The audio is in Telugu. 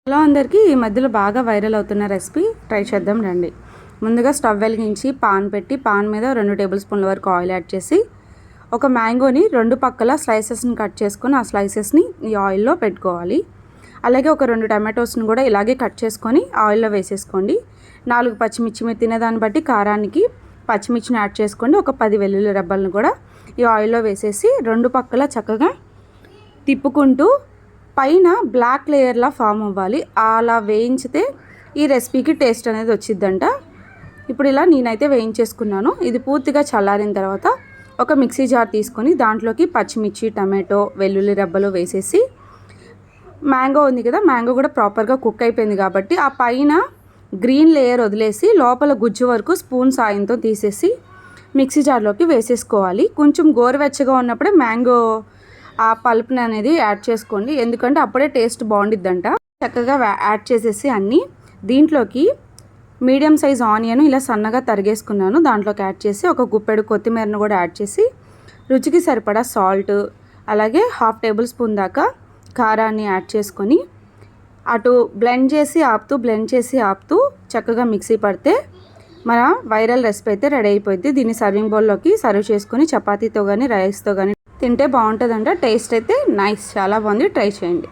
హలో అందరికీ, ఈ మధ్యలో బాగా వైరల్ అవుతున్న రెసిపీ ట్రై చేద్దాం రండి. ముందుగా స్టవ్ వెలిగించి పాన్ పెట్టి పాన్ మీద 2 టేబుల్ స్పూన్ల వరకు ఆయిల్ యాడ్ చేసి ఒక మ్యాంగోని 2 పక్కల స్లైసెస్ని కట్ చేసుకొని ఆ స్లైసెస్ని ఈ ఆయిల్లో పెట్టుకోవాలి. అలాగే ఒక 2 టమాటోస్ని కూడా ఇలాగే కట్ చేసుకొని ఆయిల్లో వేసేసుకోండి. 4 పచ్చిమిర్చి, మీరు తినేదాన్ని బట్టి కారానికి పచ్చిమిర్చిని యాడ్ చేసుకోండి. ఒక 10 వెల్లుల్లి రెబ్బలను కూడా ఈ ఆయిల్లో వేసేసి 2 పక్కల చక్కగా తిప్పుకుంటూ పైన బ్లాక్ లేయర్లా ఫామ్ అవ్వాలి. అలా వేయించితే ఈ రెసిపీకి టేస్ట్ అనేది వచ్చిద్దంట. ఇప్పుడు ఇలా నేనైతే వేయించేసుకున్నాను. ఇది పూర్తిగా చల్లారిన తర్వాత ఒక మిక్సీ జార్ తీసుకొని దాంట్లోకి పచ్చిమిర్చి, టమాటో, వెల్లుల్లి రెబ్బలు వేసేసి మ్యాంగో ఉంది కదా, మ్యాంగో కూడా ప్రాపర్గా కుక్ అయిపోయింది కాబట్టి ఆ పైన గ్రీన్ లేయర్ వదిలేసి లోపల గుజ్జు వరకు స్పూన్ సాయంతో తీసేసి మిక్సీ జార్లోకి వేసేసుకోవాలి. కొంచెం గోరువెచ్చగా ఉన్నప్పుడే మ్యాంగో ఆ పల్ప్ని అనేది యాడ్ చేసుకోండి, ఎందుకంటే అప్పుడే టేస్ట్ బాగుండిద్దంట. చక్కగా యాడ్ చేసేసి అన్నీ దీంట్లోకి మీడియం సైజ్ ఆనియన్ ఇలా సన్నగా తరిగేసుకున్నాను, దాంట్లోకి యాడ్ చేసి ఒక గుప్పెడు కొత్తిమీరను కూడా యాడ్ చేసి రుచికి సరిపడా సాల్ట్, అలాగే 1/2 టేబుల్ స్పూన్ దాకా కారాన్ని యాడ్ చేసుకొని అటు బ్లెండ్ చేసి ఆపుతూ చక్కగా మిక్సీ పడితే మన వైరల్ రెసిపీ అయితే రెడీ అయిపోయింది. దీన్ని సర్వింగ్ బౌల్లోకి సర్వ్ చేసుకొని చపాతీతో కానీ రైస్తో కానీ తింటే బాగుంటుందంట. టేస్ట్ అయితే నైస్, చాలా బాగుంది, ట్రై చేయండి.